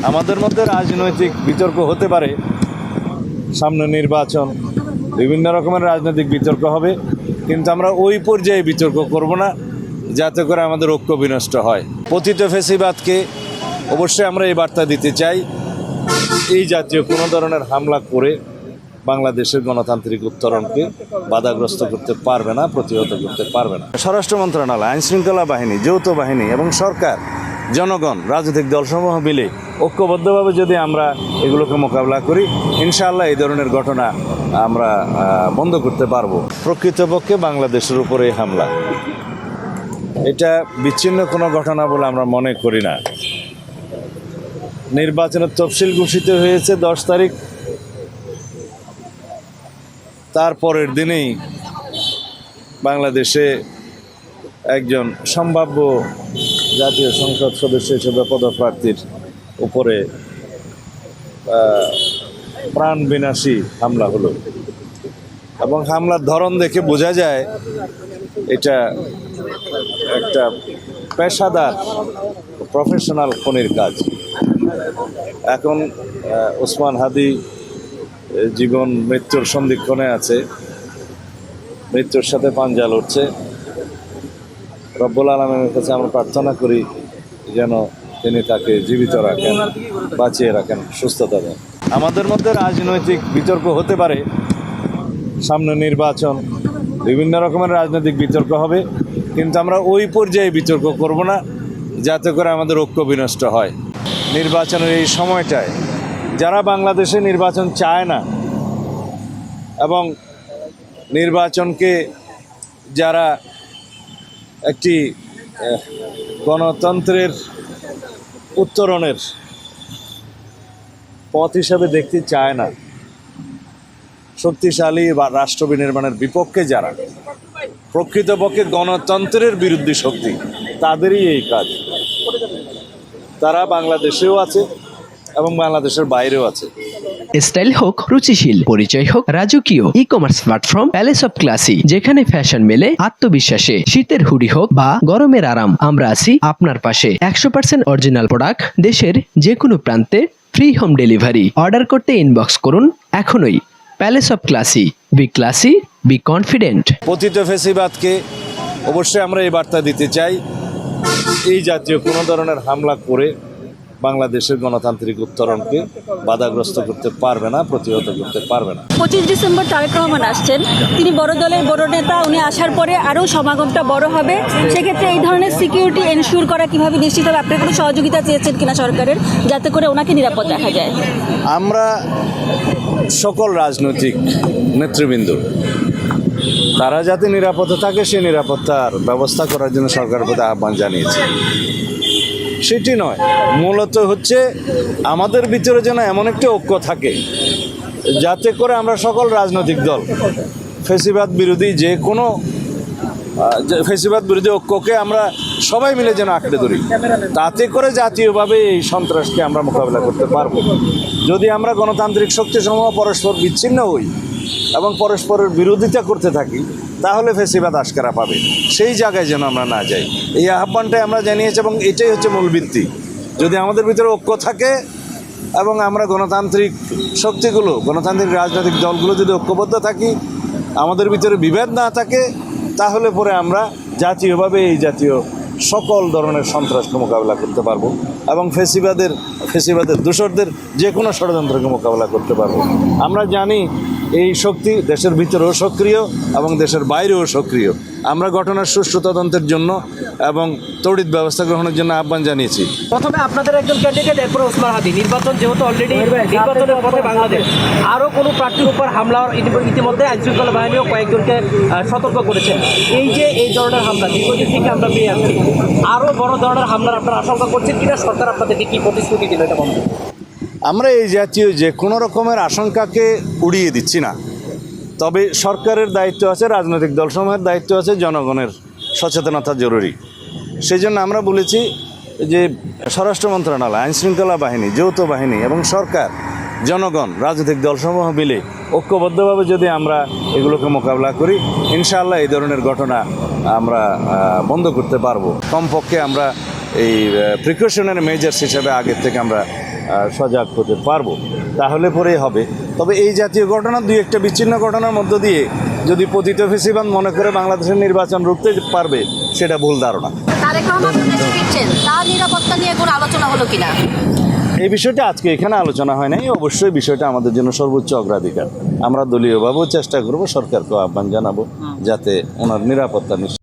আমাদের মধ্যে রাজনৈতিক বিতর্ক হতে পারে, সামনে নির্বাচন, বিভিন্ন রকমের রাজনৈতিক বিতর্ক হবে, কিন্তু আমরা ওই পর্যায়ে বিতর্ক করব না যাতে করে আমাদের ঐক্য বিনষ্ট হয়। পতিত ফ্যাসিবাদকে অবশ্যই আমরা এই বার্তা দিতে চাই, এই জাতীয় কোনো ধরনের হামলা করে বাংলাদেশের গণতান্ত্রিক উত্তরণকে বাধাগ্রস্ত করতে পারবে না, প্রতিহত করতে পারবে না। স্বরাষ্ট্র মন্ত্রণালয়, আইনশৃঙ্খলা বাহিনী, যৌথ বাহিনী এবং সরকার, জনগণ, রাজনৈতিক দলসমূহ মিলে ঐক্যবদ্ধভাবে যদি আমরা এগুলোকে মোকাবিলা করি, ইনশাআল্লাহ এই ধরনের ঘটনা আমরা বন্ধ করতে পারবো। প্রকৃতপক্ষে বাংলাদেশের উপরে এই হামলা, এটা বিচ্ছিন্ন কোনো ঘটনা বলে আমরা মনে করি না। নির্বাচনের তফসিল ঘোষিত হয়েছে 10 তারিখ, তারপরের দিনেই বাংলাদেশে একজন সম্ভাব্য জাতীয় সংসদ সদস্য হিসেবে পদপ্রার্থীর উপরে প্রাণ বিনাশী হামলা হলো, এবং হামলার ধরন দেখে বোঝা যায় এটা একটা পেশাদার প্রফেশনাল খুনির কাজ। এখন ওসমান হাদি জীবন মৃত্যুর সন্ধিক্ষণে আছে, মৃত্যুর সাথে পাঞ্জা লড়ছে। রব্বুল আলামিনের কাছে আমরা প্রার্থনা করি যেন তিনি তাকে জীবিত রাখেন, বাঁচিয়ে রাখেন, সুস্থতা দেন। আমাদের মধ্যে রাজনৈতিক বিতর্ক হতে পারে, সামনে নির্বাচন, বিভিন্ন রকমের রাজনৈতিক বিতর্ক হবে, কিন্তু আমরা ওই পর্যায়ে বিতর্ক করব না যাতে করে আমাদের ঐক্য বিনষ্ট হয়। নির্বাচনের এই সময়টায় যারা বাংলাদেশে নির্বাচন চায় না এবং নির্বাচনকে যারা একটি গণতন্ত্রের উত্তরণের পথ হিসাবে দেখতে চায় না, শক্তিশালী বা রাষ্ট্র বিনির্মাণের বিপক্ষে যারা, প্রকৃতপক্ষে গণতন্ত্রের বিরোধী শক্তি, তাদেরই এই কাজ। তারা বাংলাদেশেও আছে এবং বাংলাদেশের বাইরেও আছে। স্টাইল হোক রুচিশীল, পরিচয় হোক রাজকীয়, e commerce platform palace of classy, যেখানে ফ্যাশন মেলে আত্মবিশ্বাসে। শীতের হুডি হোক বা গরমের আরাম, আমরা আছি আপনার পাশে। 100% অরিজিনাল প্রোডাক্ট, দেশের যে কোনো প্রান্তে ফ্রি হোম ডেলিভারি। অর্ডার করতে ইনবক্স করুন এখনই। Palace of classy, B classy, be confident. পতিত ফ্যাসিবাদকে অবশ্যই আমরা এই বার্তা দিতে চাই, এই জাতীয় কোনো ধরনের হামলা করে বাংলাদেশের গণতান্ত্রিক উত্তরণকে বাধাগ্রস্ত করতে পারবে না, প্রতিহত করতে পারবে না। 25 ডিসেম্বর তারেক রহমান আসছেন, তিনি বড় দলের বড় নেতা, উনি আসার পরে আরও সমাগমটা বড় হবে। সেক্ষেত্রে এই ধরনের সিকিউরিটি এনশিওর করা কীভাবে নিশ্চিত হবে? আপনার কোনো সহযোগিতা চেয়েছেন কিনা সরকারের, যাতে করে ওনাকে নিরাপদ রাখা যায়? আমরা সকল রাজনৈতিক নেতৃবৃন্দ তারা যাতে নিরাপদে থাকে, সেই নিরাপত্তার ব্যবস্থা করার জন্য সরকারের প্রতি আহ্বান জানিয়েছে। সেটি নয়, মূলত হচ্ছে আমাদের ভিতরে যেন এমন একটি ঐক্য থাকে যাতে করে আমরা সকল রাজনৈতিক দল ফ্যাসিবাদ বিরোধী যে কোনো ফ্যাসিবাদ বিরোধী ঐক্যকে আমরা সবাই মিলে যেন আঁকড়ে ধরি, তাতে করে জাতীয়ভাবে এই সন্ত্রাসকে আমরা মোকাবিলা করতে পারব। যদি আমরা গণতান্ত্রিক শক্তিসমূহ পরস্পর বিচ্ছিন্ন হই এবং পরস্পরের বিরোধিতা করতে থাকি, তাহলে ফ্যাসিবাদ আশকারা পাবে। সেই জায়গায় যেন আমরা না যাই, এই আহ্বানটাই আমরা জানিয়েছি এবং এটাই হচ্ছে মূল ভিত্তি। যদি আমাদের ভিতরে ঐক্য থাকে এবং আমরা গণতান্ত্রিক শক্তিগুলো, গণতান্ত্রিক রাজনৈতিক দলগুলো যদি ঐক্যবদ্ধ থাকি, আমাদের ভিতরে বিভেদ না থাকে, তাহলে পরে আমরা জাতীয়ভাবে এই জাতীয় সকল ধরনের সন্ত্রাসকে মোকাবিলা করতে পারবো এবং ফ্যাসিবাদের দোসরদের যে কোনো ষড়যন্ত্রকে মোকাবিলা করতে পারবো। আমরা জানি এই শক্তি দেশের ভিতরেও সক্রিয় এবং দেশের বাইরেও সক্রিয়। আমরা ঘটনার সুষ্ঠু তদন্তের জন্য এবং তড়িৎ ব্যবস্থা গ্রহণের জন্য আহ্বান জানিয়েছি। প্রথমে আপনাদের একজন ক্যান্ডিডেট, এরপর ওসমান হাদি। নির্বাচন যেহেতু অলরেডি নির্বাচনের পথে বাংলাদেশ, আরও কোনো প্রার্থীর উপর হামলা ইতিমধ্যে আইনশৃঙ্খলা বাহিনীও কয়েকজনকে সতর্ক করেছেন। এই যে এই ধরনের হামলা দীর্ঘদিন থেকে আমরা পেয়ে আসছি, আরও বড় ধরনের হামলার আপনারা আশঙ্কা করছেন কিনা? সরকার আপনাদেরকে কি প্রতিশ্রুতি দিল এটা বন্ধ? আমরা এই জাতীয় যে কোনো রকমের আশঙ্কাকে উড়িয়ে দিচ্ছি না, তবে সরকারের দায়িত্ব আছে, রাজনৈতিক দলসমূহের দায়িত্ব আছে, জনগণের সচেতনতা জরুরি। সেই জন্য আমরা বলেছি যে স্বরাষ্ট্র মন্ত্রণালয়, আইনশৃঙ্খলা বাহিনী, যৌথ বাহিনী এবং সরকার, জনগণ, রাজনৈতিক দলসমূহ মিলে ঐক্যবদ্ধভাবে যদি আমরা এগুলোকে মোকাবিলা করি, ইনশাআল্লাহ এই ধরনের ঘটনা আমরা বন্ধ করতে পারবো। কমপক্ষে আমরা এই প্রিকশনারি মেজার্স হিসেবে আগের থেকে আমরা সজাগ হতে পারবো, তাহলে পরেই হবে। তবে এই জাতীয় ঘটনা দুই একটা বিচ্ছিন্ন ঘটনার মধ্য দিয়ে যদি পতিত ফেসিবাদ মনে করে বাংলাদেশের নির্বাচন রুখতে পারবে, সেটা ভুল ধারণা। তারেক রহমান দেশে ফিরছেন, তার নিরাপত্তা নিয়ে কোনো আলোচনা হলো কিনা? এই বিষয়টা আজকে এখানে আলোচনা হয় নাই। অবশ্যই বিষয়টা আমাদের জন্য সর্বোচ্চ অগ্রাধিকার। আমরা দলীয়ভাবেও চেষ্টা করব, সরকারকেও আহ্বান জানাবো যাতে ওনার নিরাপত্তা নিশ্চিত